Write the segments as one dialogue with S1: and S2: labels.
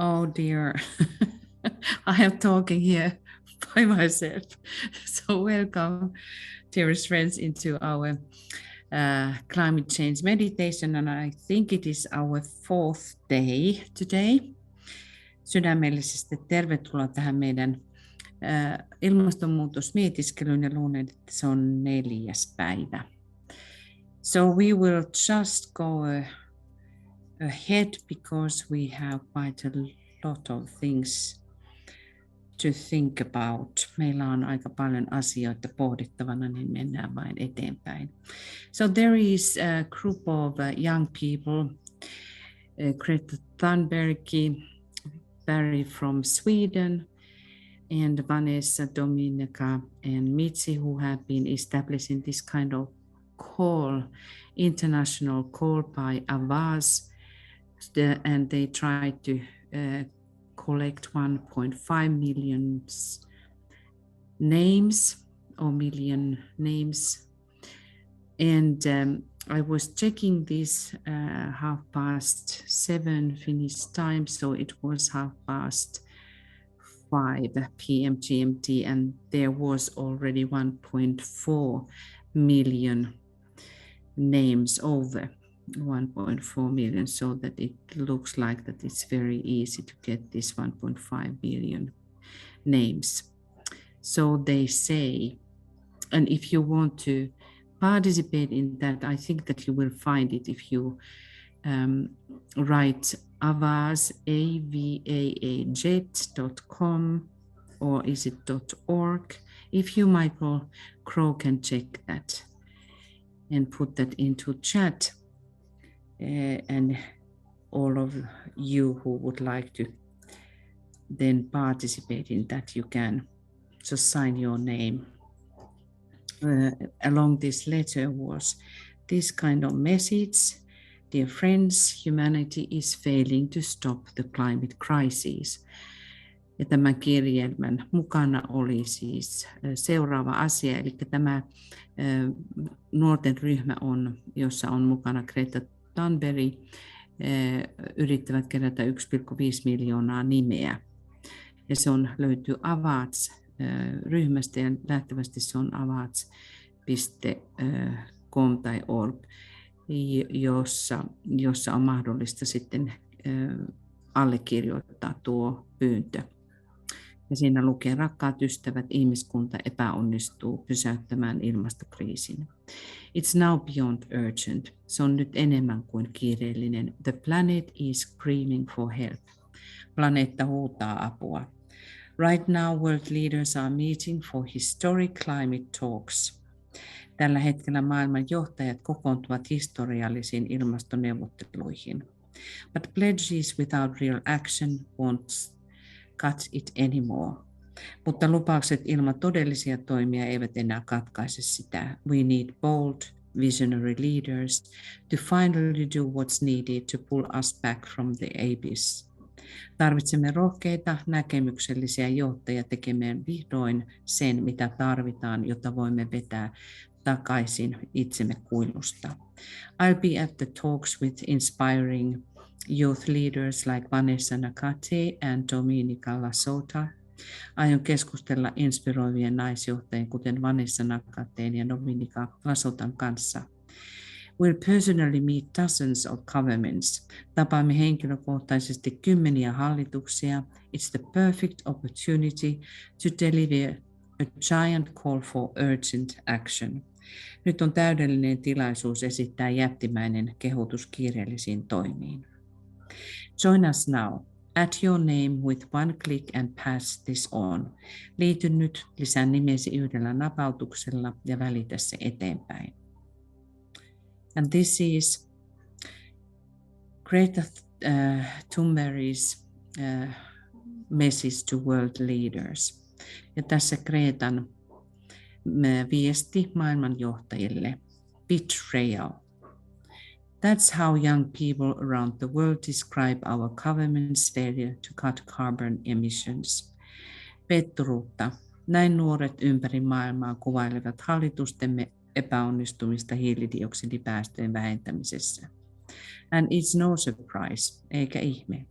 S1: Oh dear, I am talking here by myself. So welcome, dearest friends, into our climate change meditation, and I think it is our 4th day today. Sydämellisesti tervetuloa tähän meidän ilmastonmuutosmietiskelyyn, ja luulen, että se on 4. päivä. So we will just go ahead because we have quite a lot of things to think about. Meillä on aika paljon asioita pohdittavana, niin mennään vain eteenpäin. So there is a group of young people, Greta Thunberg, Barry from Sweden, and Vanessa, Dominica, and Mitzi, who have been establishing this kind of call, international call by Avaz, and they try to collect 1.5 million names. And I was checking this 7:30 Finnish time, so it was 5:30 p.m. GMT, and there was already 1.4 million names over 1.4 million, so that it looks like that it's very easy to get this 1.5 billion names. So they say, and if you want to participate in that, I think that you will find it if you write avaz, avaaz.com, or is it .org? If you, Michael Crow, can check that and put that into chat, and all of you who would like to then participate in that, you can just sign your name. Along this letter was this kind of message: dear friends, humanity is failing to stop the climate crisis. Ja tämän kirjelmän mukana oli siis seuraava asia, eli tämä nuorten ryhmä on, jossa on mukana Greta Thunberg, yrittävät kerätä 1,5 miljoonaa nimeä. Ja se löytyy Avaz-ryhmästä, ja lähtevästi se on avaz.com tai org, jossa on mahdollista sitten allekirjoittaa tuo pyyntö. Ja siinä lukee: rakkaat ystävät, ihmiskunta epäonnistuu pysäyttämään ilmastokriisin. It's now beyond urgent. Se on nyt enemmän kuin kiireellinen. The planet is screaming for help. Planeetta huutaa apua. Right now world leaders are meeting for historic climate talks. Tällä hetkellä maailman johtajat kokoontuvat historiallisiin ilmastoneuvotteluihin. But pledges without real action won't cut it anymore. Mutta lupaukset ilman todellisia toimia eivät enää katkaise sitä. We need bold, visionary leaders to finally do what's needed to pull us back from the abyss. Tarvitsemme rohkeita, näkemyksellisiä johtajia tekemään vihdoin sen, mitä tarvitaan, jotta voimme vetää takaisin itsemme kuilusta. I'll be at the talks with inspiring youth leaders like Vanessa Nakate and Dominica Lasota. Aion keskustella inspiroivien naisjohtajien, kuten Vanessa Nakateen ja Dominica Lasotan kanssa. We'll personally meet dozens of governments. Tapaamme henkilökohtaisesti kymmeniä hallituksia. It's the perfect opportunity to deliver a giant call for urgent action. Nyt on täydellinen tilaisuus esittää jättimäinen kehotus kiireellisiin toimiin. Join us now. Add your name with one click and pass this on. Liity nyt, lisää nimesi yhdellä napautuksella ja välitä se eteenpäin. And this is Greta Thunberg's message to world leaders. Ja tässä Gretan viesti maailmanjohtajille: betrayal. That's how young people around the world describe our government's failure to cut carbon emissions. Petturuutta. Näin nuoret ympäri maailmaa kuvailevat hallitustemme epäonnistumista hiilidioksidipäästöjen vähentämisessä. And it's no surprise, eikä ihme.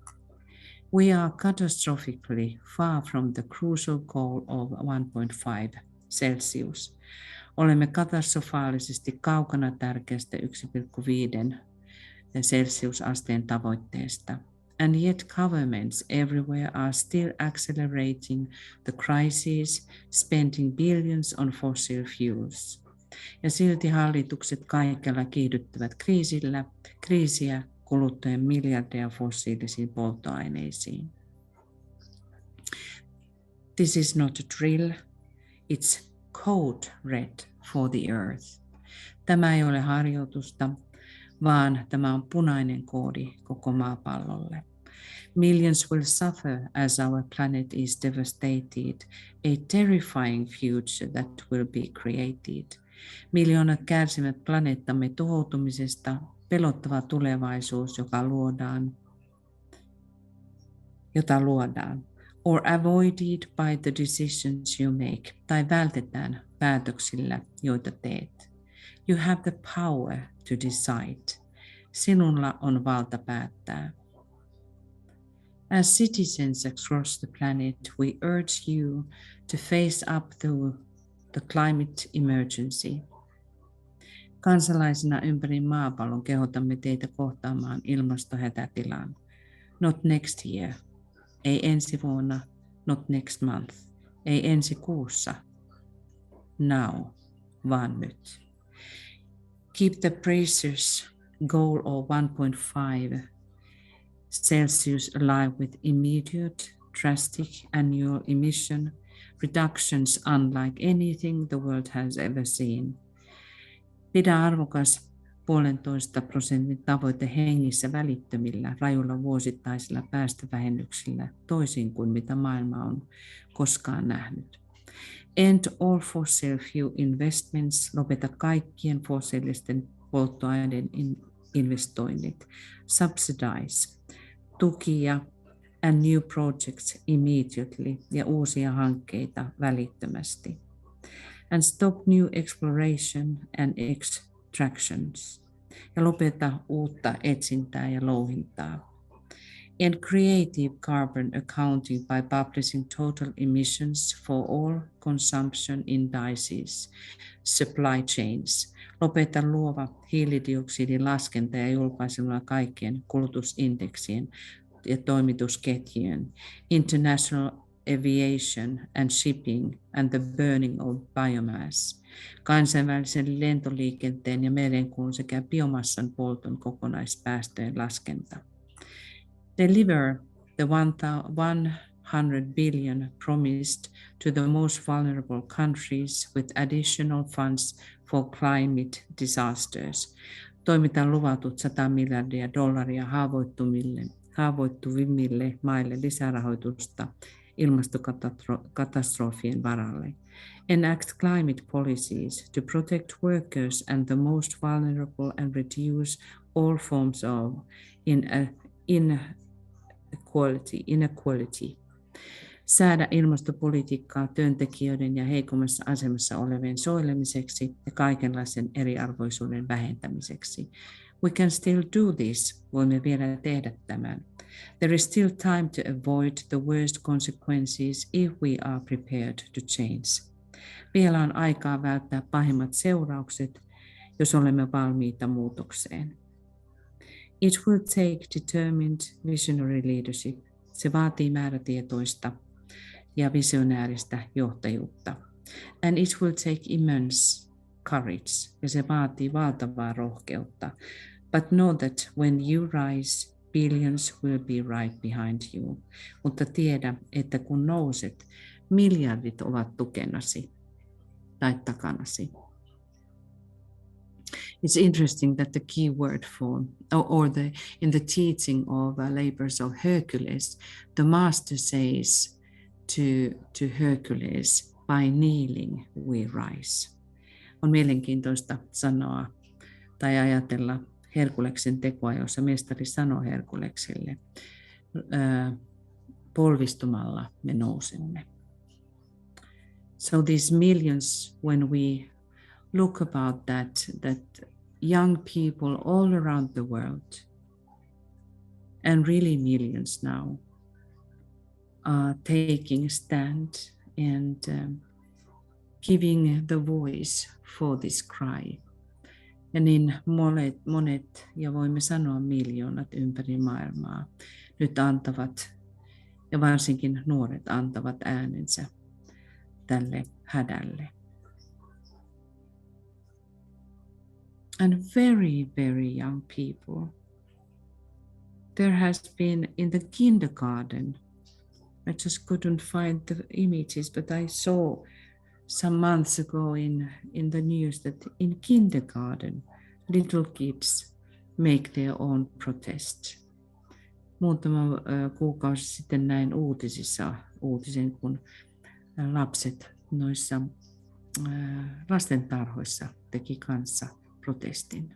S1: We are catastrophically far from the crucial goal of 1.5 Celsius. Olemme katastrofaalisesti kaukana tärkeästä 1,5 Celsius-asteen tavoitteesta. And yet governments everywhere are still accelerating the crisis, spending billions on fossil fuels. Ja silti hallitukset kaikella kiihdyttävät kriisiä kuluttaen miljardeja fossiilisiin polttoaineisiin. This is not a drill, it's code red for the earth. Tämä ei ole harjoitusta, vaan tämä on punainen koodi koko maapallolle. Millions will suffer as our planet is devastated, a terrifying future that will be created. Miljoonat kärsivät planeettamme tuhoutumisesta, pelottava tulevaisuus, jota luodaan, or avoided by the decisions you make, tai vältetään päätöksillä, joita teet. You have the power to decide. Sinulla on valta päättää. As citizens across the planet, we urge you to face up to the climate emergency. Kansalaisina ympäri maapallon kehotamme teitä kohtaamaan ilmastohätätilan. Not next year, ei ensi vuonna, not next month, ei ensi kuussa. Now, vaan nyt. Keep the precious goal of 1.5 Celsius alive with immediate, drastic annual emission reductions unlike anything the world has ever seen. Pidä arvokas 1,5% tavoite hengissä välittömillä, rajulla vuosittaisilla päästövähennyksillä, toisin kuin mitä maailma on koskaan nähnyt. End all fossil fuel investments, lopeta kaikkien fossiilisten polttoaineiden investoinnit. Subsidize, tukia and new projects immediately ja uusia hankkeita välittömästi. And stop new exploration and extractions. Ja lopeta uutta etsintää ja louhintaa. And creative carbon accounting by publishing total emissions for all consumption indices, supply chains. Lopeta luova hiilidioksidin laskenta ja julkaisemalla kaikkien kulutusindeksien ja toimitusketjujen, international aviation and shipping and the burning of biomass, kansainvälisen lentoliikenteen ja merenkulun sekä biomassan polton kokonaispäästöjen laskenta. Deliver the 100 billion promised to the most vulnerable countries with additional funds for climate disasters. Toimita luvatut $100 miljardia haavoittuvimmille maille lisärahoitusta ilmastokatastrofien varalle. Enact climate policies to protect workers and the most vulnerable and reduce all forms of inequality. Säädä ilmastopolitiikkaa työntekijöiden ja heikommassa asemassa olevien suojelemiseksi ja kaikenlaisen eriarvoisuuden vähentämiseksi. We can still do this. Voimme vielä tehdä tämän. There is still time to avoid the worst consequences if we are prepared to change. Vielä on aikaa välttää pahimmat seuraukset, jos olemme valmiita muutokseen. It will take determined visionary leadership. Se vaatii määrätietoista ja visionääristä johtajuutta. And it will take immense courage. Ja se vaatii valtavaa rohkeutta. But know that when you rise, billions will be right behind you. Mutta tiedä, että kun nouset, miljardit ovat tukenasi tai takanasi. It's interesting that the key word for, in the teaching of labors of Hercules, the master says to Hercules, by kneeling we rise. On mielenkiintoista sanoa tai ajatella Herkuleksen tekoa, jossa mestari sanoo Herkulekselle, polvistumalla me nousemme. So these millions, when we look about that young people all around the world, and really millions now, are taking a stand and giving the voice for this cry. Ja niin monet, ja voimme sanoa miljoonat ympäri maailmaa, nyt antavat, ja varsinkin nuoret antavat äänensä tälle hädälle. And very, very young people. There has been in the kindergarten, I just couldn't find the images, but I saw some months ago in the news that in kindergarten, little kids make their own protest. Muutama kuukausi sitten näin uutisen, kun lapset noissa lastentarhoissa teki kanssa protestin.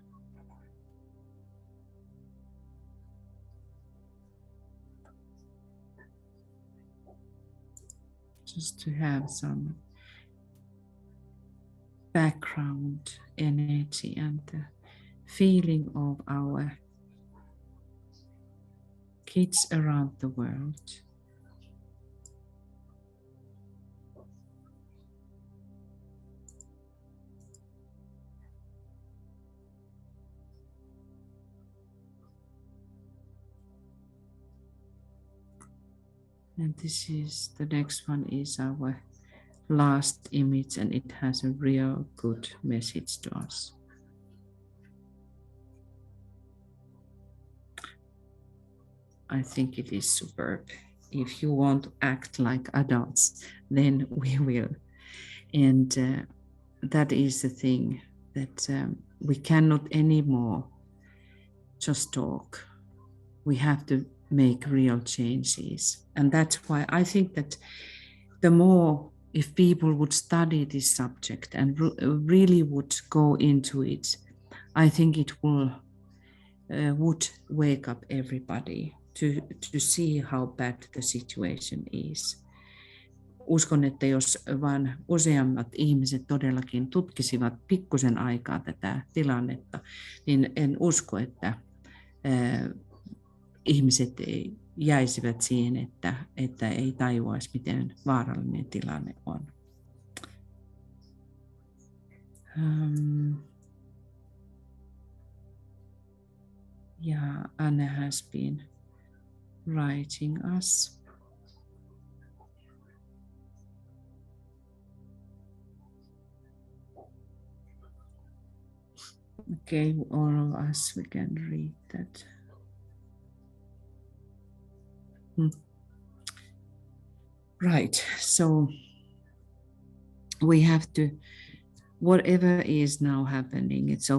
S1: Just to have some background energy and the feeling of our kids around the world. And this is, the next one is our last image, and it has a real good message to us. I think it is superb. If you want to act like adults, then we will. And that is the thing, that we cannot anymore just talk. We have to make real changes. And that's why I think that the more, if people would study this subject and really would go into it, I think it would wake up everybody to see how bad the situation is. Uskon, että jos vain useammat ihmiset todellakin tutkisivat pikkusen aikaa tätä tilannetta, niin en usko, että ihmiset jäisivät siihen, että ei tajuaisi, miten vaarallinen tilanne on. Yeah, Anna has been writing us. Okay, all of us, we can read that. Right, so we have to, whatever is now happening, so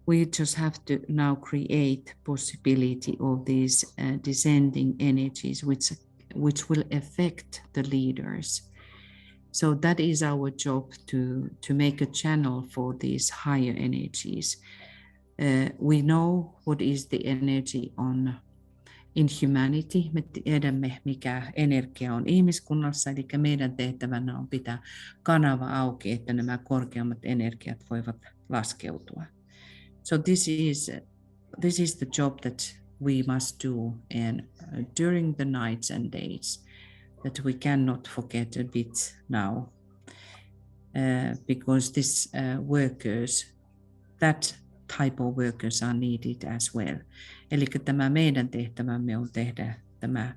S1: we just have to now create possibility of these descending energies which will affect the leaders. So that is our job, to make a channel for these higher energies. We know what is the energy in humanity. Me tiedämme, mikä energia on ihmiskunnassa, eli meidän tehtävänä on pitää kanava auki, että nämä korkeammat energiat voivat laskeutua. So this is the job that we must do, and during the nights and days, that we cannot forget a bit now, because this workers, that type of workers are needed as well. Eli tämä meidän tehtävämme on tehdä tämä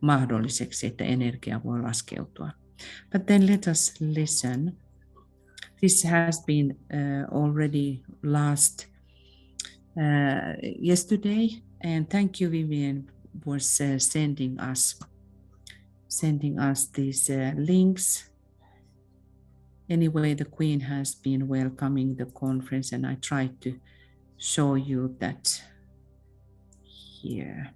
S1: mahdolliseksi, että energia voi laskeutua. But then let us listen. This has been already yesterday, and thank you, Vivian, was sending us these links. Anyway, the Queen has been welcoming the conference, and I tried to show you that here.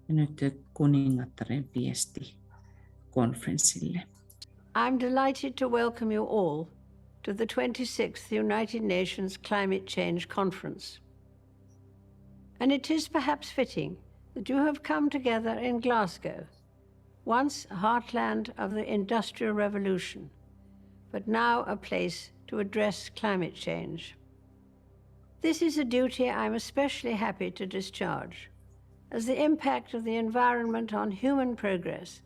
S1: Ja nyt kuningattaren viesti konferenssille.
S2: I'm delighted to welcome you all to the 26th United Nations Climate Change Conference. And it is perhaps fitting that you have come together in Glasgow, once a heartland of the Industrial Revolution, but now a place to address climate change. This is a duty I'm especially happy to discharge, as the impact of the environment on human progress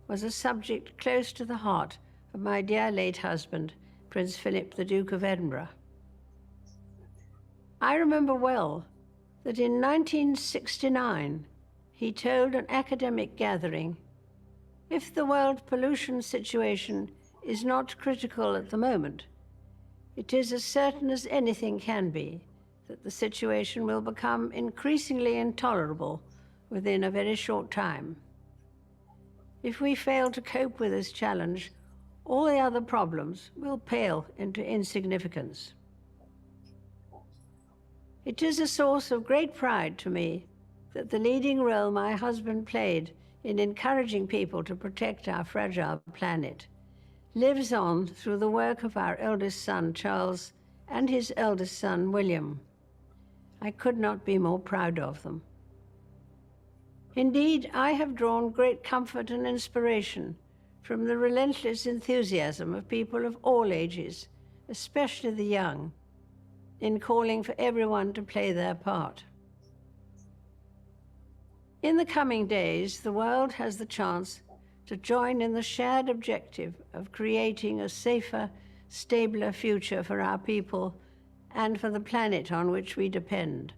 S2: was a subject close to the heart of my dear late husband, Prince Philip, the Duke of Edinburgh. I remember well that in 1969, he told an academic gathering, "If the world pollution situation is not critical at the moment, it is as certain as anything can be that the situation will become increasingly intolerable within a very short time. If we fail to cope with this challenge, all the other problems will pale into insignificance." It is a source of great pride to me that the leading role my husband played in encouraging people to protect our fragile planet lives on through the work of our eldest son, Charles, and his eldest son, William. I could not be more proud of them. Indeed, I have drawn great comfort and inspiration from the relentless enthusiasm of people of all ages, especially the young, in calling for everyone to play their part. In the coming days, the world has the chance to join in the shared objective of creating a safer, stabler future for our people and for the planet on which we depend.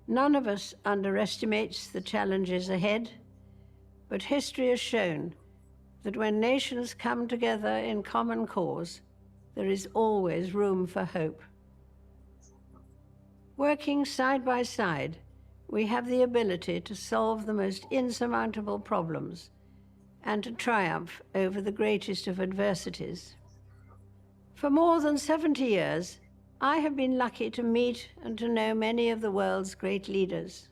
S2: None of us underestimates the challenges ahead, but history has shown that when nations come together in common cause, there is always room for hope. Working side by side, we have the ability to solve the most insurmountable problems and to triumph over the greatest of adversities. For more than 70 years, I have been lucky to meet and to know many of the world's great leaders.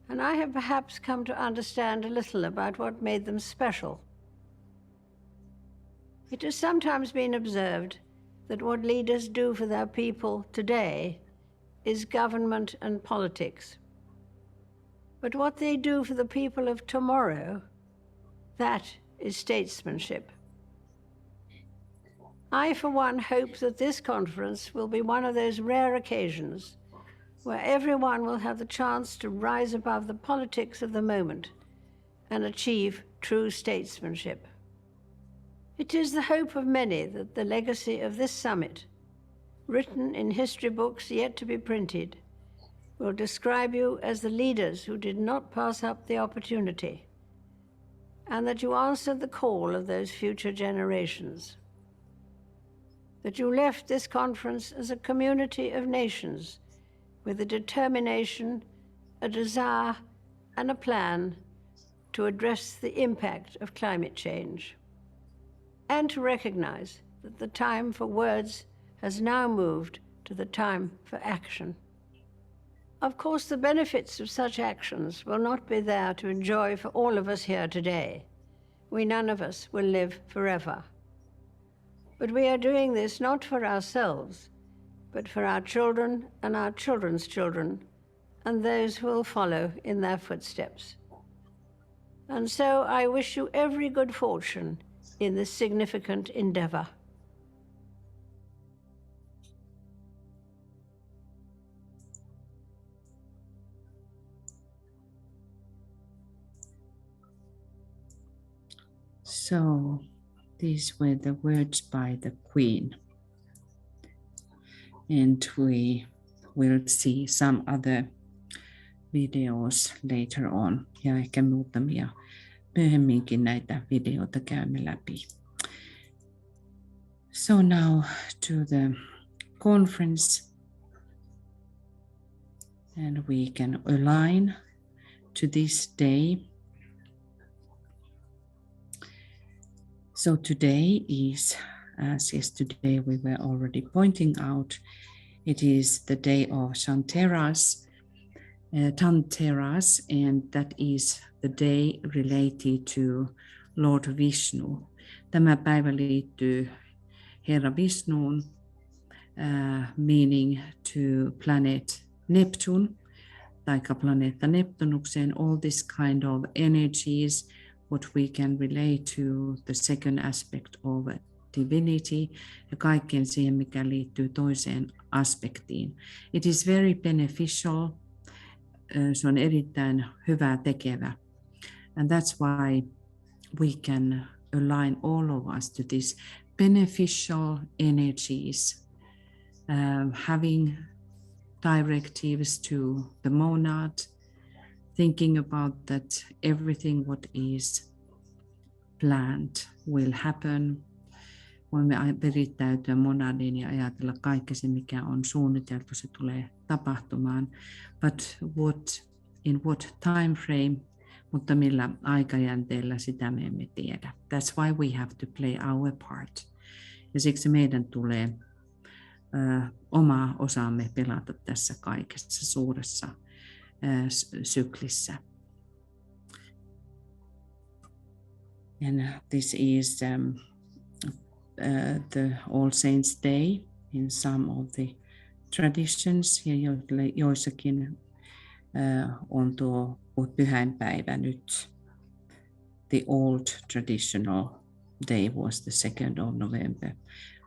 S2: And I have perhaps come to understand a little about what made them special. It has sometimes been observed that what leaders do for their people today is government and politics. But what they do for the people of tomorrow, that is statesmanship. I, for one, hope that this conference will be one of those rare occasions where everyone will have the chance to rise above the politics of the moment and achieve true statesmanship. It is the hope of many that the legacy of this summit, written in history books yet to be printed, will describe you as the leaders who did not pass up the opportunity, and that you answered the call of those future generations. That you left this conference as a community of nations with a determination, a desire, and a plan to address the impact of climate change, and to recognize that the time for words has now moved to the time for action. Of course, the benefits of such actions will not be there to enjoy for all of us here today. We none of us will live forever. But we are doing this not for ourselves, but for our children and our children's children, and those who will follow in their footsteps. And so I wish you every good fortune in this significant endeavor.
S1: So these were the words by the Queen. And we will see some other videos later on. Ja ehkä muutamia myöhemminkin näitä videoita käymme läpi. So now to the conference. And we can align to this day. So today is, as yesterday we were already pointing out, it is the day of Dhanteras, and that is the day related to Lord Vishnu. Tämä päivä liittyy Herra Vishnuun, meaning to planet Neptune, taikka planeetta Neptunukseen, all this kind of energies, what we can relate to the second aspect of divinity ja kaikkeen siihen, mikä liittyy toiseen aspektiin. It is very beneficial. Se on erittäin hyvää tekevä. And that's why we can align all of us to these beneficial energies, having directives to the monad, thinking about that everything what is planned will happen. Voimme virittäytyä monadiin ja ajatella kaikki se, mikä on suunniteltu, se tulee tapahtumaan. But in what time frame, mutta millä aikajänteellä, sitä me emme tiedä. That's why we have to play our part. Ja siksi meidän tulee omaa osaamme pelata tässä kaikessa suuressa syklissä. And this is the All Saints Day in some of the traditions, ja joissakin on tuo pyhäinpäivä nyt. The old traditional day was the 2nd of November.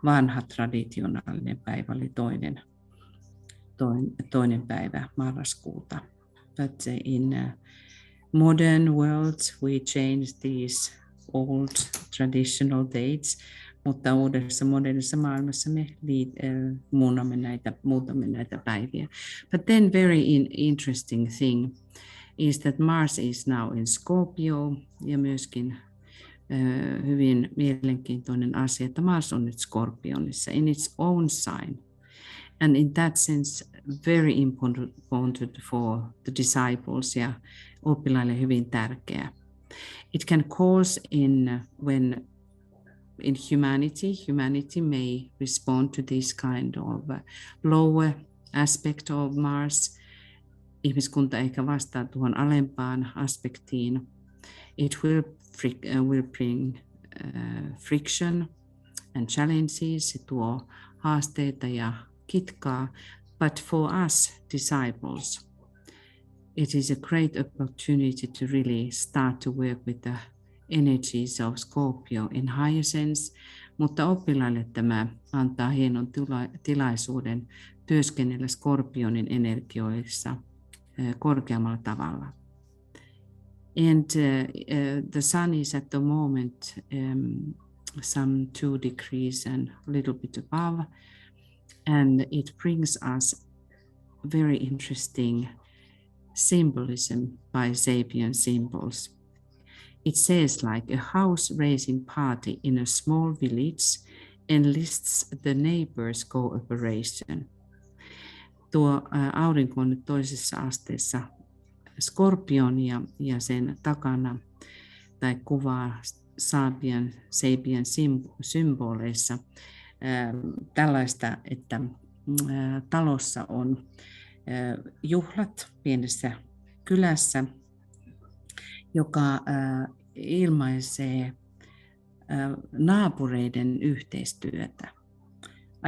S1: Vanha traditionaalinen päivä oli toinen päivä marraskuuta. But in modern world we change these old traditional dates, mutta uudessa modernissa maailmassa me muutamme näitä päiviä. But then very interesting thing is that Mars is now in Scorpio, ja myöskin hyvin mielenkiintoinen asia, että Mars on nyt Skorpionissa in its own sign. And in that sense very important for the disciples ja oppilaille hyvin tärkeä. It can cause when in humanity may respond to this kind of lower aspect of Mars. Ihmiskunta ehkä vastaa tuohon alempaan aspektiin. It will bring friction and challenges. Se tuo haasteita ja kitkaa. But for us disciples, it is a great opportunity to really start to work with the energies of Scorpio in higher sense, mutta oppilaille tämä antaa hienon tilaisuuden työskennellä Skorpionin energioissa korkeammalla tavalla. And the sun is at the moment some 2 degrees and a little bit above, and it brings us very interesting symbolism by Sabian symbols. It says like a house raising party in a small village enlists the neighbors' cooperation. Tuo aurinko on nyt toisessa asteessa Skorpionia ja sen takana tai kuvaa Sabian symboleissa tällaista, että talossa on juhlat pienessä kylässä, joka ilmaisee naapureiden yhteistyötä.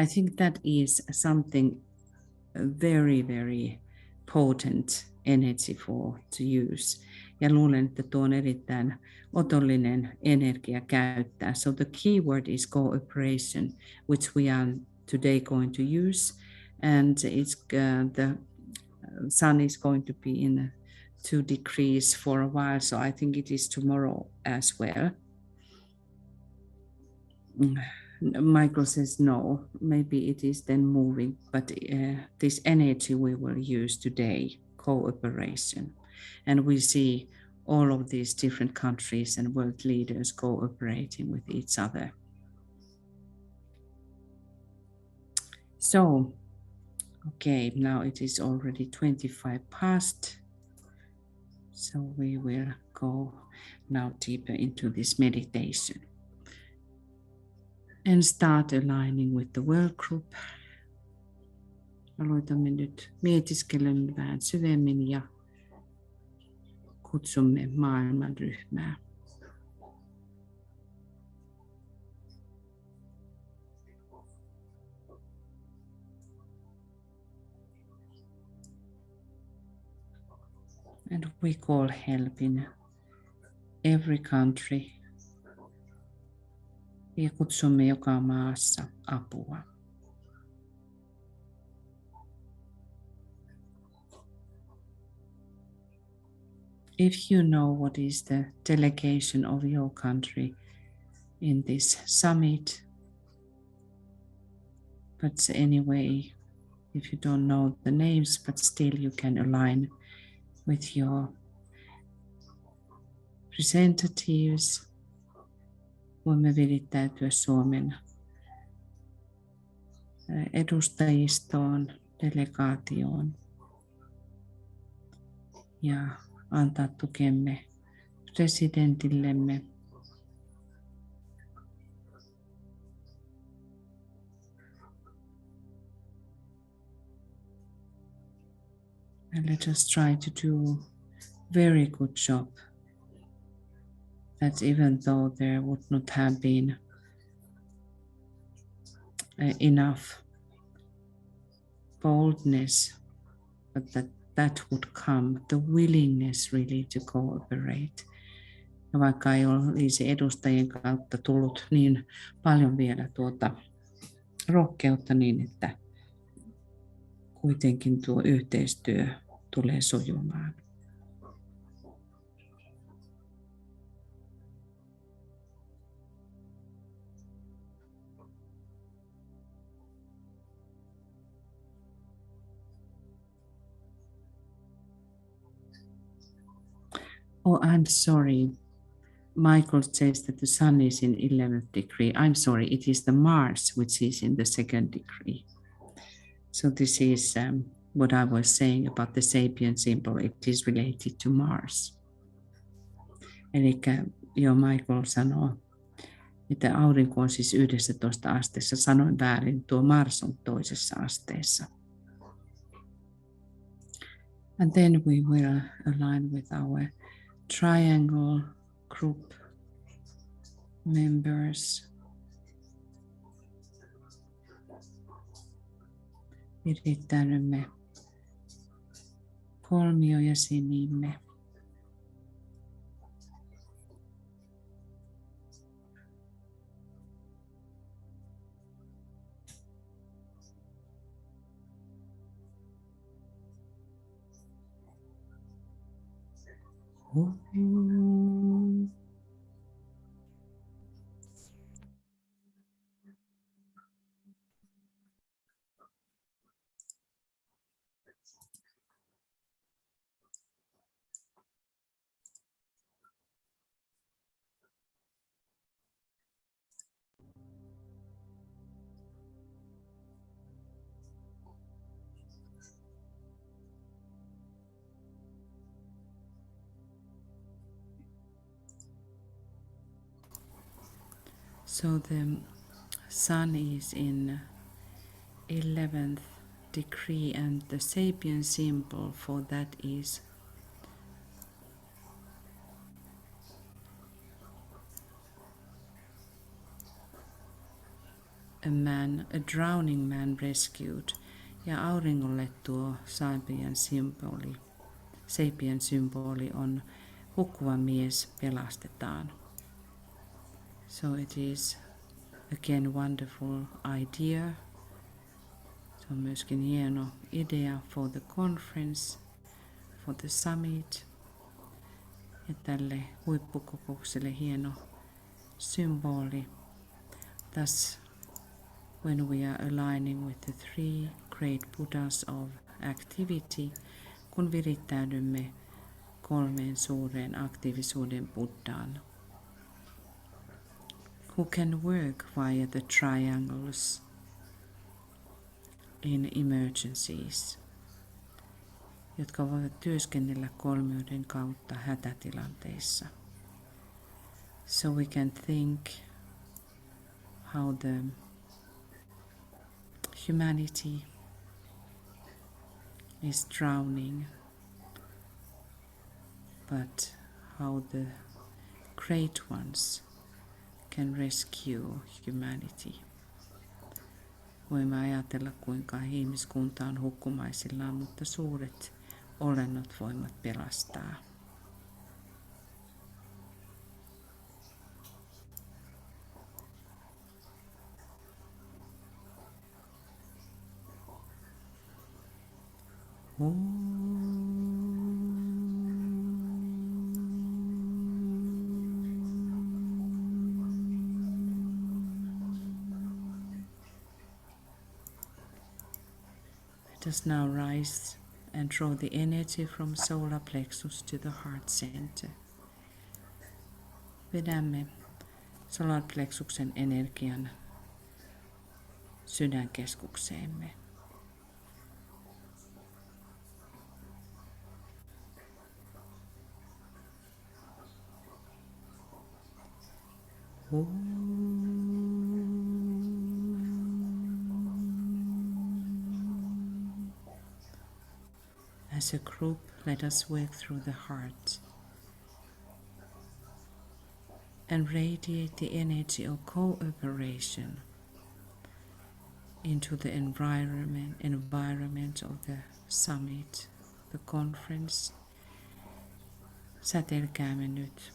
S1: I think that is something very, very potent energy to use. Ja luulen, että tuo on erittäin otollinen energia käyttää. So the key word is cooperation, which we are today going to use. And it's the sun is going to be in 2 degrees for a while, so I think it is tomorrow as well. Michael says no, maybe it is then moving, but this energy we will use today, cooperation. And we see all of these different countries and world leaders cooperating with each other. So, okay, now it is already 25 past. So we will go now deeper into this meditation and start aligning with the world group. Aloitamme nyt mietiskelemme vähän syvemmin ja kutsumme maailmanryhmää. And we call help in every country Ja kutsumme joka maassa apua. If you know what is the delegation of your country in this summit, but anyway, if you don't know the names, but still you can align with your representatives. Voimme virittäytyä Suomen edustajistoon, delegaatioon ja antaa tukemme presidentillemme. And let us try to do very good job, that even though there would not have been enough boldness, but that would come, the willingness really to cooperate. Ja vaikka ei olisi edustajien kautta tullut niin paljon vielä rohkeutta niin, että kuitenkin tuo yhteistyö tulee sujumaan. Oh, I'm sorry. Michael says that the sun is in 11th degree. I'm sorry, it is the Mars which is in the 2nd degree. So this is what I was saying about the sapien symbol. It is related to Mars. Eli jo Michael sanoo, että aurinko on siis 11 asteessa. Sanoin väärin, tuo Mars on toisessa asteessa. And then we will align with our triangle group members. Virittäydymme kolmiojäsenimme. So the sun is in 11th degree and the sapien symbol for that is a drowning man rescued. Ja auringolle tuo sapien symboli on hukkuva mies pelastetaan. So it is again wonderful idea. Se on myöskin hieno idea for the conference, for the summit. Ja tälle huippukokoukselle hieno symboli. Thus, when we are aligning with the 3 great Buddhas of activity, kun virittäydymme 3 suureen aktiivisuuden Buddhaan, who can work via the triangles in emergencies, jotka voivat työskennellä kolmioiden kautta hätätilanteissa. So we can think how the humanity is drowning, but how the great ones can rescue humanity. Voimme ajatella, kuinka ihmiskunta on hukkumaisillaan, mutta suuret olennot voivat pelastaa. Let us now rise and draw the energy from solar plexus to the heart center. Vedämme solar plexuksen energian sydänkeskukseemme. As a group, let us work through the heart and radiate the energy of cooperation into the environment of the summit, the conference. Säteilkäämme nyt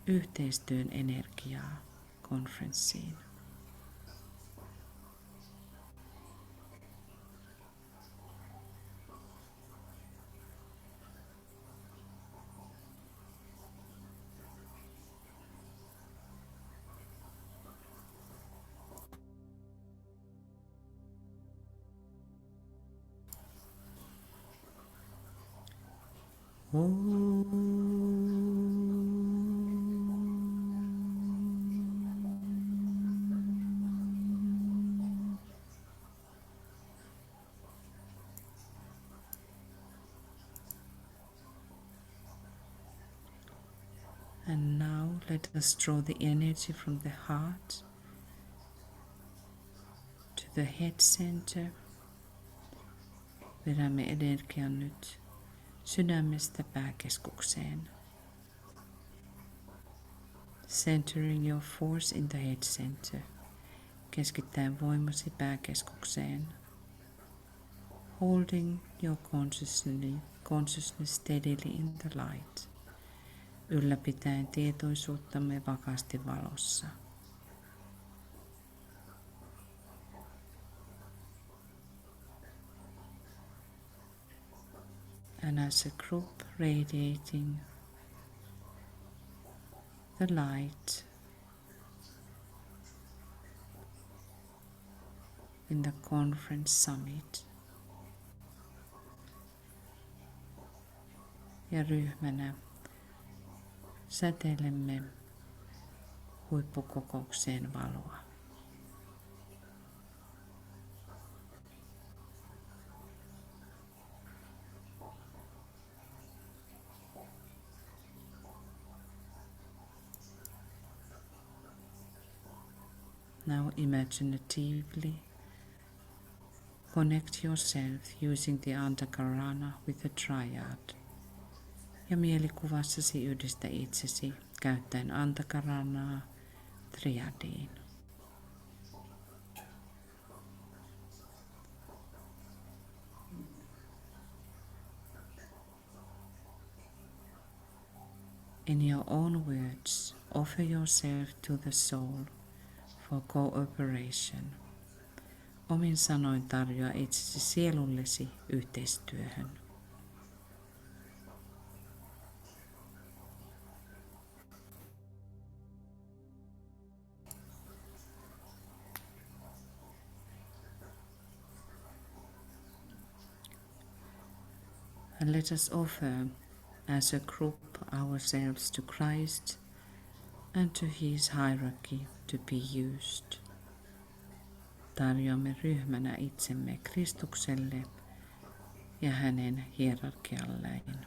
S1: yhteistyön energiaa konferenssiin. And now let us draw the energy from the heart to the head center. Vedämme energian nyt sydämestä pääkeskukseen. Centering your force in the head center. Keskittäen voimasi pääkeskukseen. Holding your consciousness steadily in the light. Ylläpitäen tietoisuuttamme vakaasti valossa. And as a group radiating the light in the conference summit. Ja ryhmänä säteilemme huippukokoukseen valoa. Now imaginatively connect yourself using the Antakarana with the triad. Ja mielikuvassasi yhdistä itsesi käyttäen Antakaranaa triadiin. In your own words, offer yourself to the soul for cooperation. Omin sanoin tarjoa itsesi sielullesi yhteistyöhön. And let us offer as a group ourselves to Christ and to his hierarchy to be used. Tarjoamme ryhmänä itsemme Kristukselle ja hänen hierarkialleen.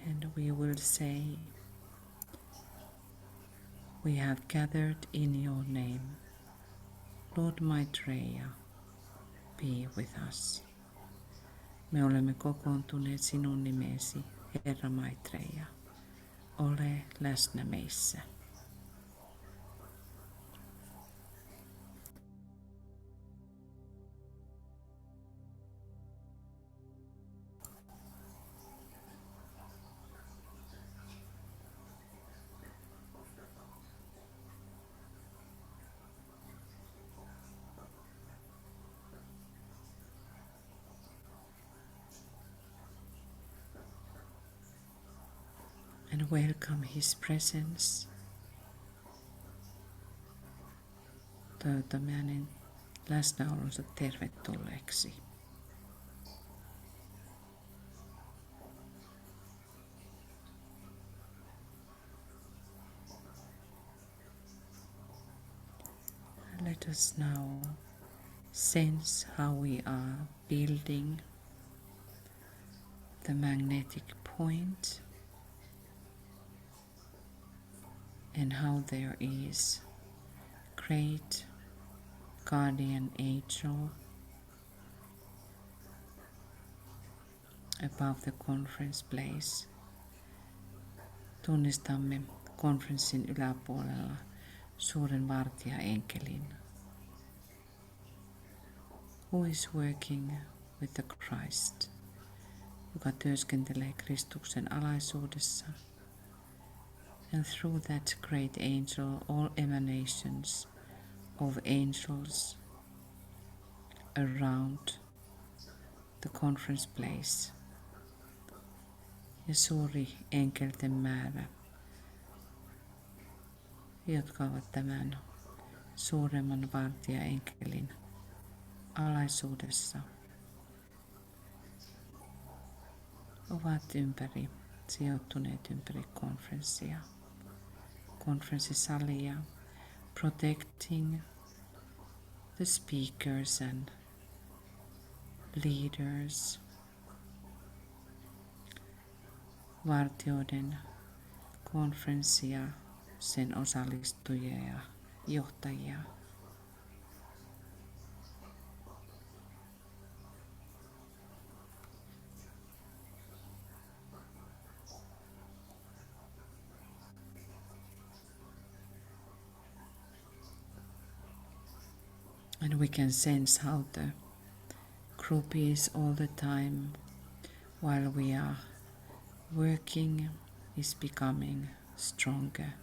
S1: And we will say, we have gathered in your name. Lord Maitreya, be with us. Me olemme kokoontuneet sinun nimesi, Herra Maitreya. Ole läsnä meissä. and welcome His presence. Toivotamme hänen läsnäolonsa tervetulleeksi. Let us now sense how we are building the magnetic point and how there is great guardian angel above the conference place. Tunnistamme konferenssin yläpuolella suuren vartijaenkelin, who is working with the Christ, joka työskentelee Kristuksen alaisuudessa. And through that great angel, all emanations of angels around the conference place. Ja suuri enkelten määrä, jotka ovat tämän suuremman vartijaenkelin alaisuudessa, ovat sijoittuneet ympäri konferenssisalia, protecting the speakers and leaders, vartioiden konferenssia, sen osallistujia ja johtajia. And we can sense how the group is all the time while we are working is becoming stronger.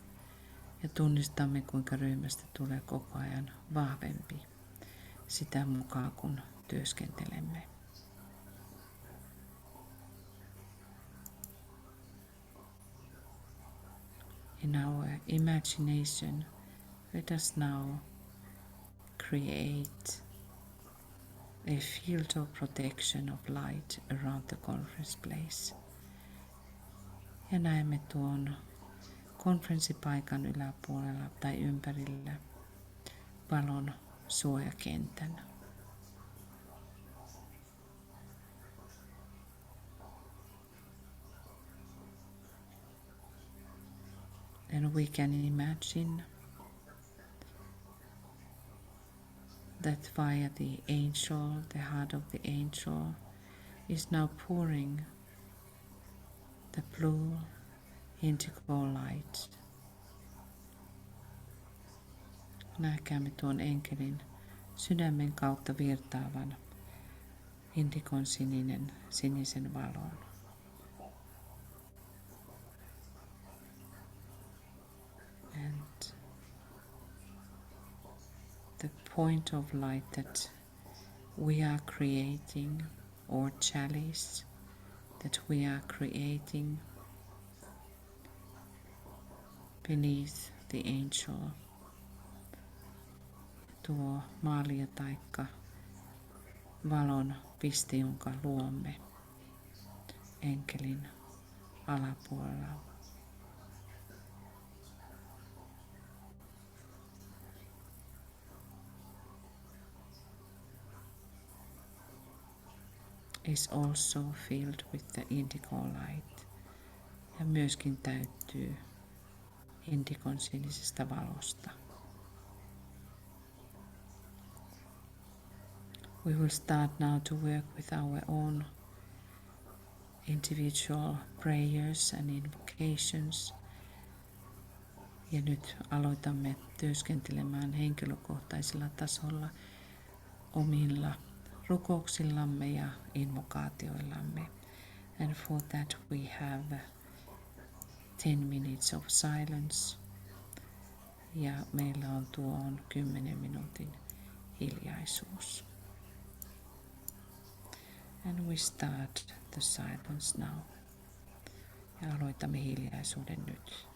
S1: Ja tunnistamme, kuinka ryhmästä tulee koko ajan vahvempi sitä mukaan, kun työskentelemme. In our imagination, let us now create a field of protection of light around the conference place. Ja näemme tuon konferenssipaikan yläpuolella tai ympärillä valon suojakentän. And we can imagine that via the angel, the heart of the angel, is now pouring the blue indigo light. Näkäämme tuon enkelin sydämen kautta virtaavan indikon sinisen valon. And the point of light that we are creating, or chalice that we are creating beneath the angel. Tuo malja taikka valon piste, jonka luomme enkelin alapuolella. Is also filled with the indigo light ja myöskin täyttyy indikon sinisestä valosta. We will start now to work with our own individual prayers and invocations. Ja nyt aloitamme työskentelemään henkilökohtaisella tasolla omilla rukouksillamme ja invokaatioillamme. And for that we have 10 minutes of silence. Ja meillä on tuon 10 minuutin hiljaisuus. And we start the silence now. Ja aloitamme hiljaisuuden nyt.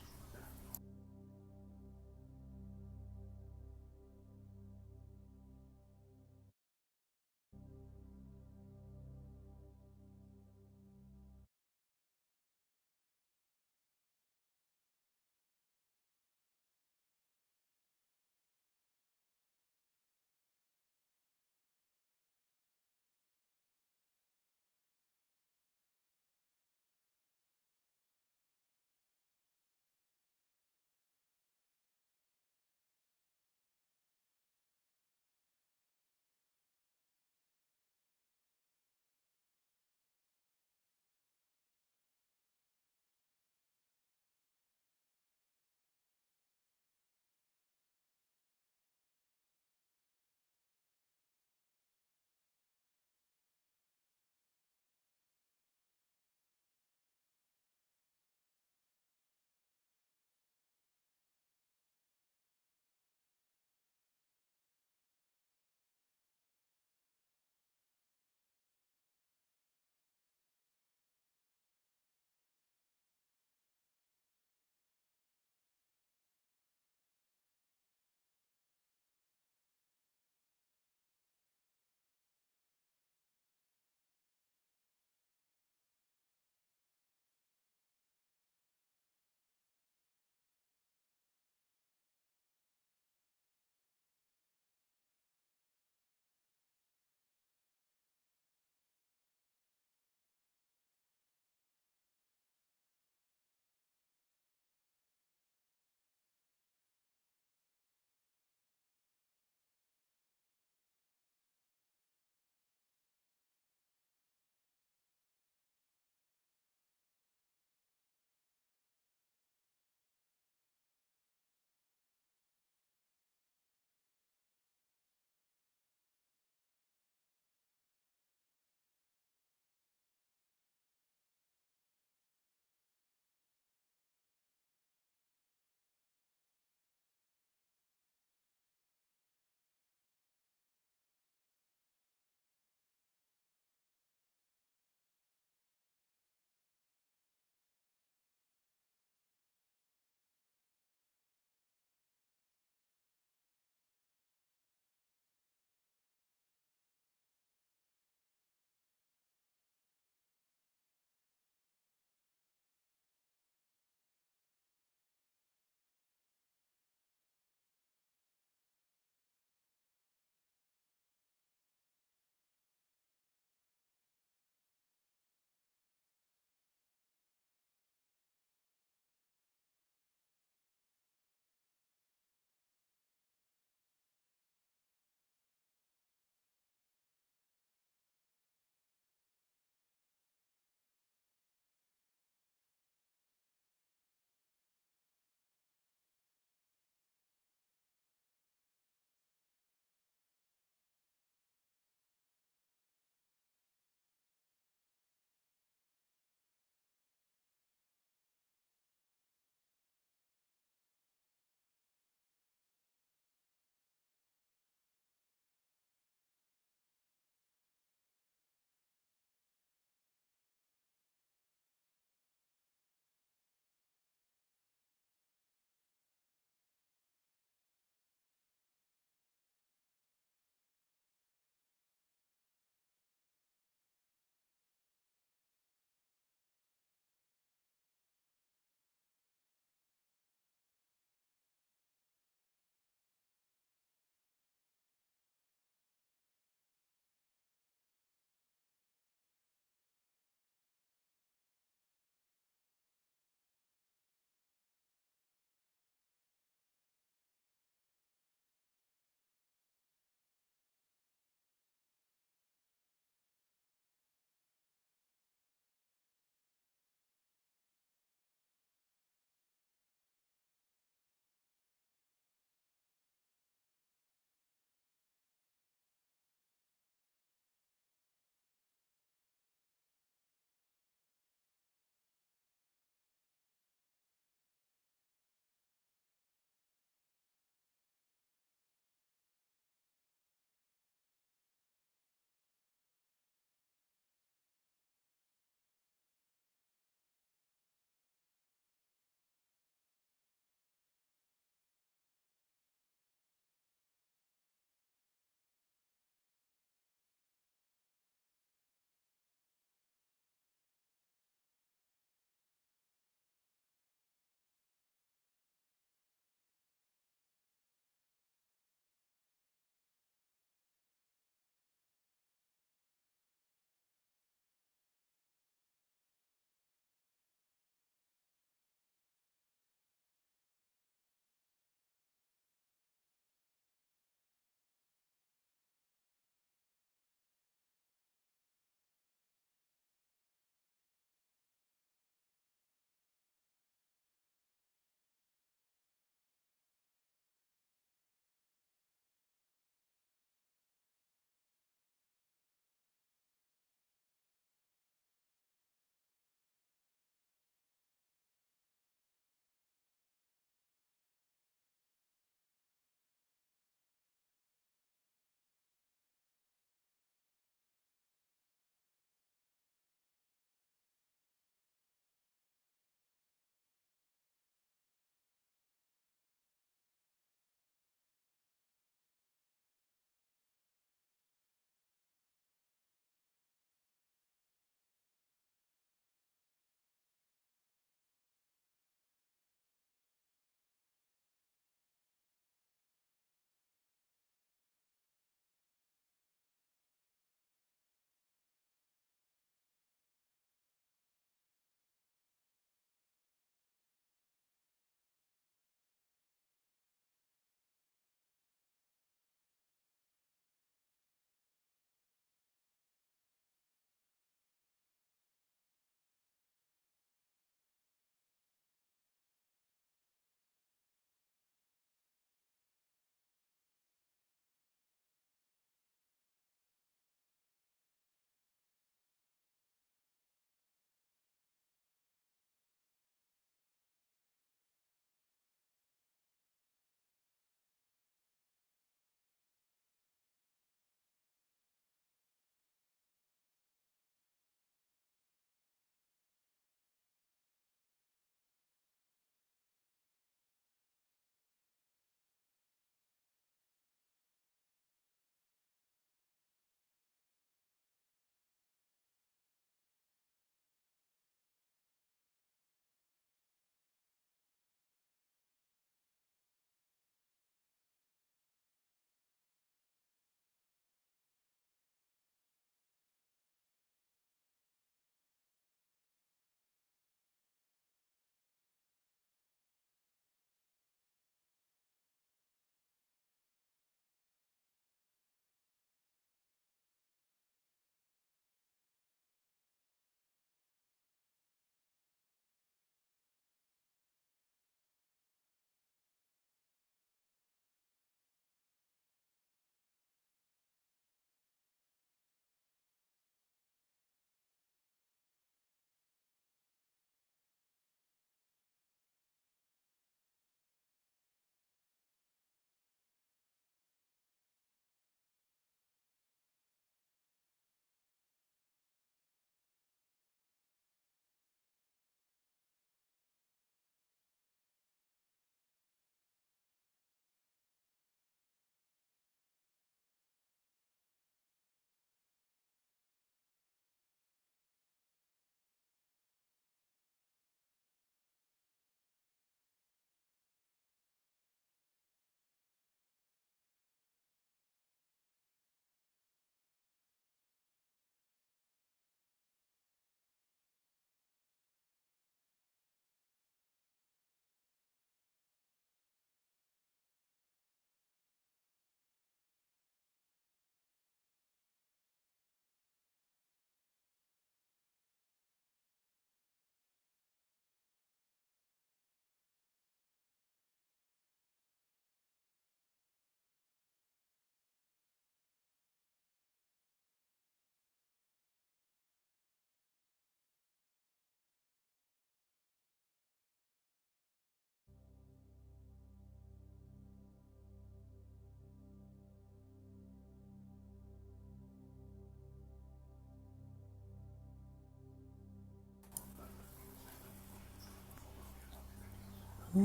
S1: Let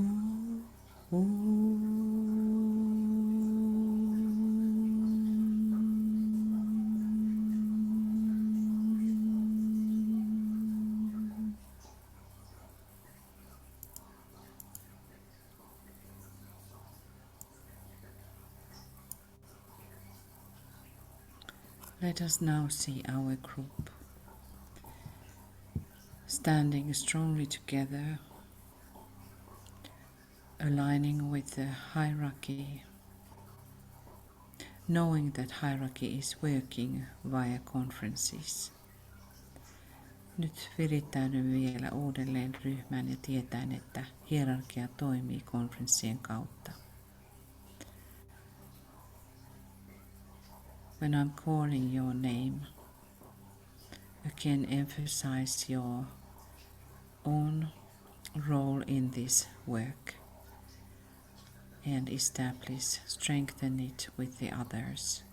S1: us now see our group standing strongly together, aligning with the hierarchy, knowing that hierarchy is working via conferences. Nyt virittäydyn vielä uudelleen ryhmään ja tietäen, että hierarkia toimii konferenssien kautta. When I'm calling your name, again emphasize your own role in this work and establish, strengthen it with the others.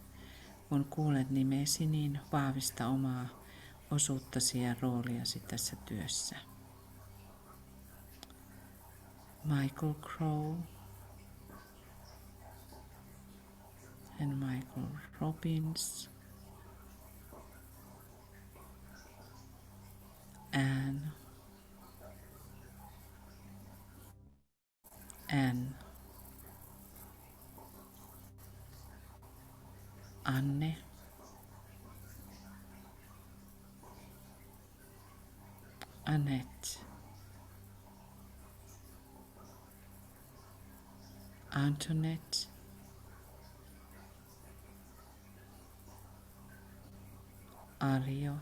S1: Kun kuulet nimesi, niin vahvista omaa osuuttasi ja rooliasi tässä työssä. Michael Crow and Michael Robbins, Anne, Anne, Annette, Antoinette, Arjo,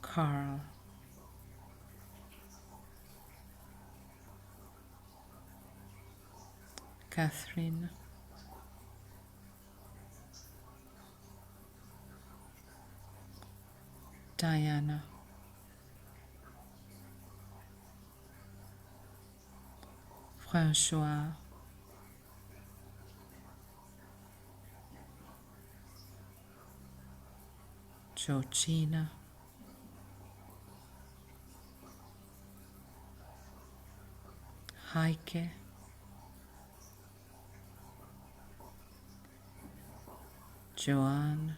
S1: Carl, Catherine, Diana, François, Georgina, Heike, Joanne,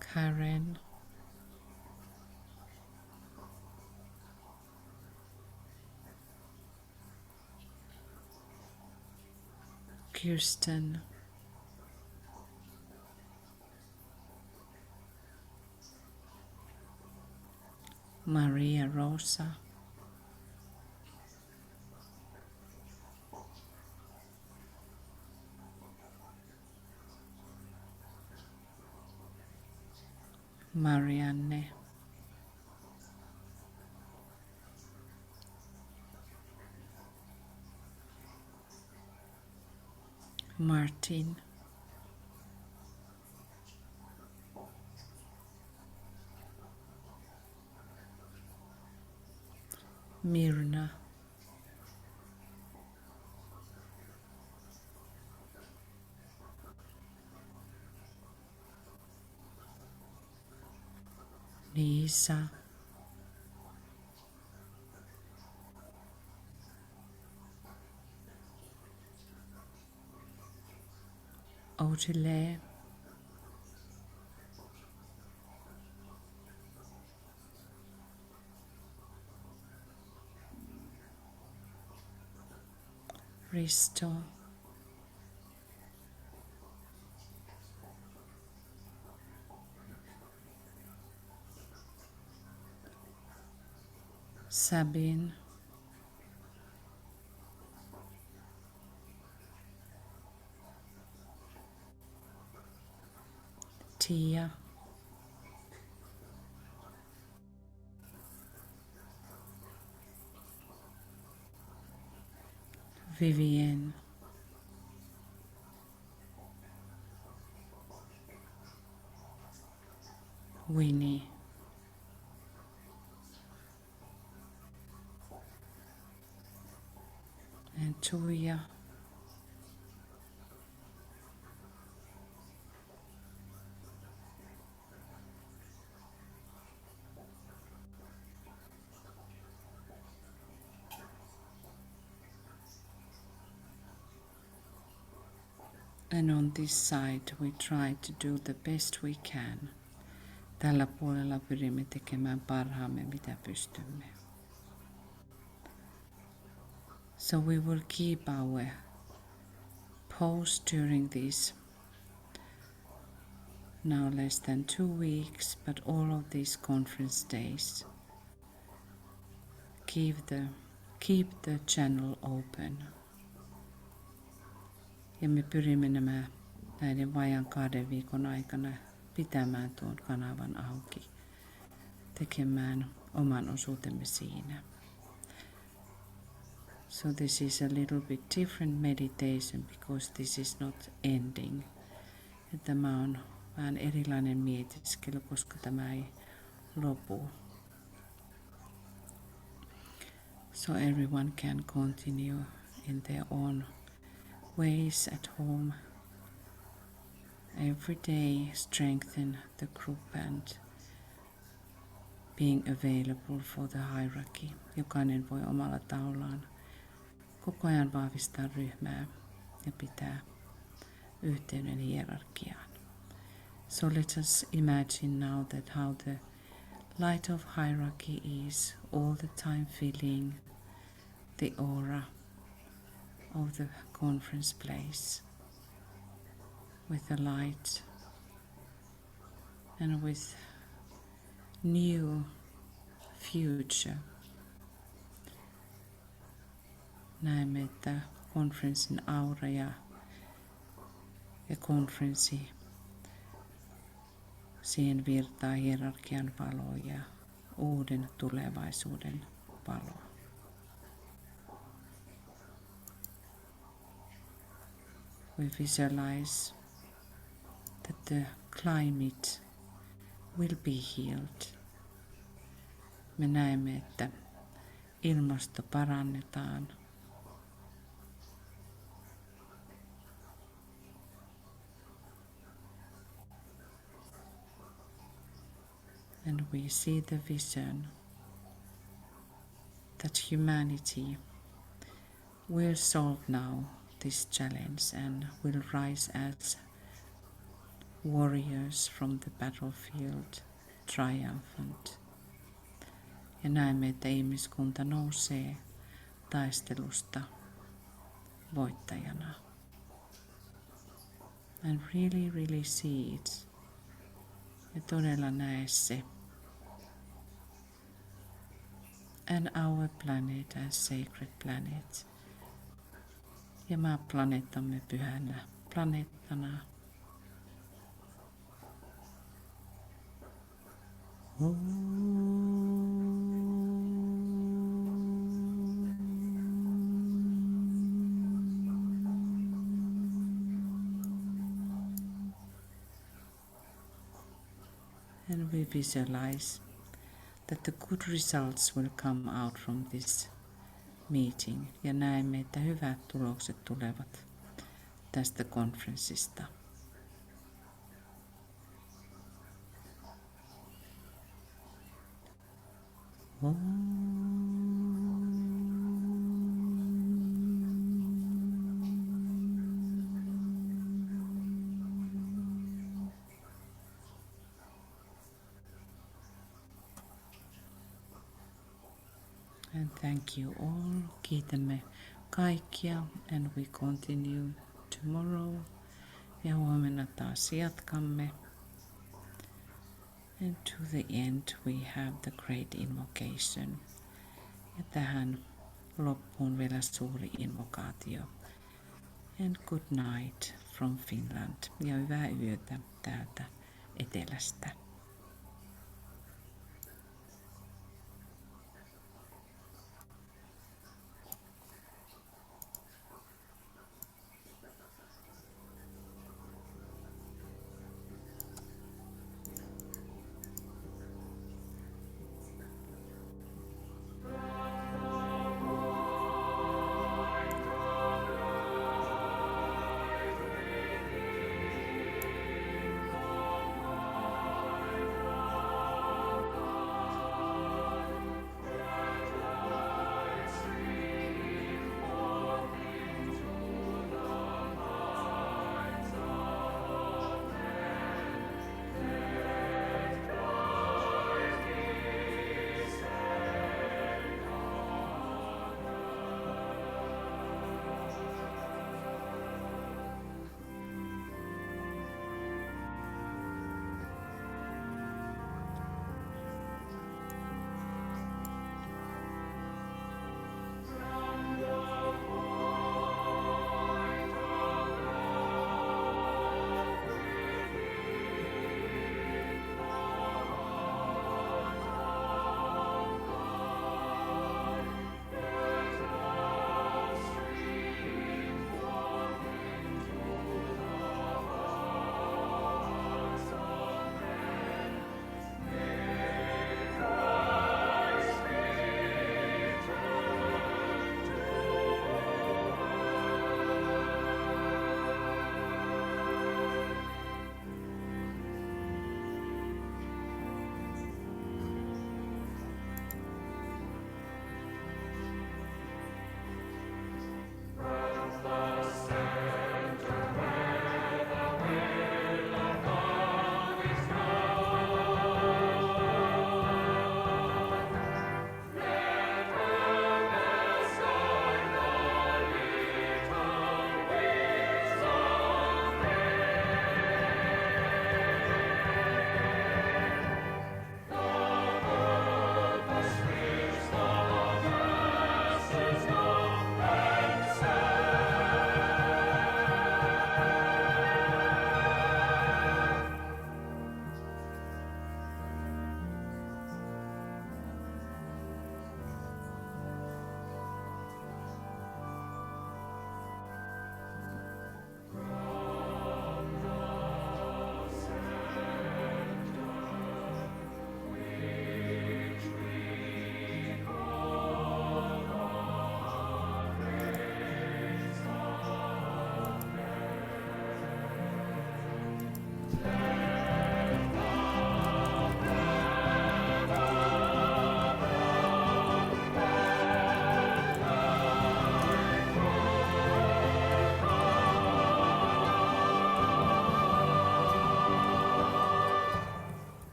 S1: Karen, Kirsten, Maria Rosa, Marianne, Martin, Mirna, Lisa, Otile, Risto, Sabine, Tia, Vivienne, Winnie, and Tuija, And on this side we try to do the best we can. Tällä puolella pyrimme tekemään parhaamme, mitä pystymme. So we will keep our pose during these now less than 2 weeks, but all of these conference days. Keep the channel open. Ja me pyrimme näiden vajaan 2 viikon aikana pitämään tuon kanavan auki, tekemään oman osuutemme siinä. So this is a little bit different meditation because this is not ending. Ja tämä on vähän erilainen mietiskely, koska tämä ei lopu. So everyone can continue in their own ways at home. Every day strengthen the group and being available for the hierarchy. Jokainen voi omalla tahollaan koko ajan vahvistaa ryhmää ja pitää yhteyden hierarkiaan. So let us imagine now that how the light of hierarchy is all the time filling the aura of the conference place with the light and with new future. Näemme, että konferenssin aura ja konferenssi, siihen virtaa hierarkian valo ja uuden tulevaisuuden valo. We visualize that the climate will be healed. Me näemme, että ilmasto parannetaan. And we see the vision that humanity will solve now this challenge and will rise as warriors from the battlefield triumphant. Ja näemme, että ihmiskunta nousee taistelusta voittajana. And really see it. Ja todella näe se. And our planet as sacred planet. Ja maaplaneettamme pyhänä planeettana. And we visualize that the good results will come out from this meeting. Ja näemme, että hyvät tulokset tulevat tästä konferenssista. And thank you all. Kiitämme kaikkia and we continue tomorrow. Ja huomenna taas jatkamme. And to the end we have the great invocation. Ja tähän loppuun vielä suuri invokaatio. And good night from Finland. Ja hyvää yötä täältä etelästä.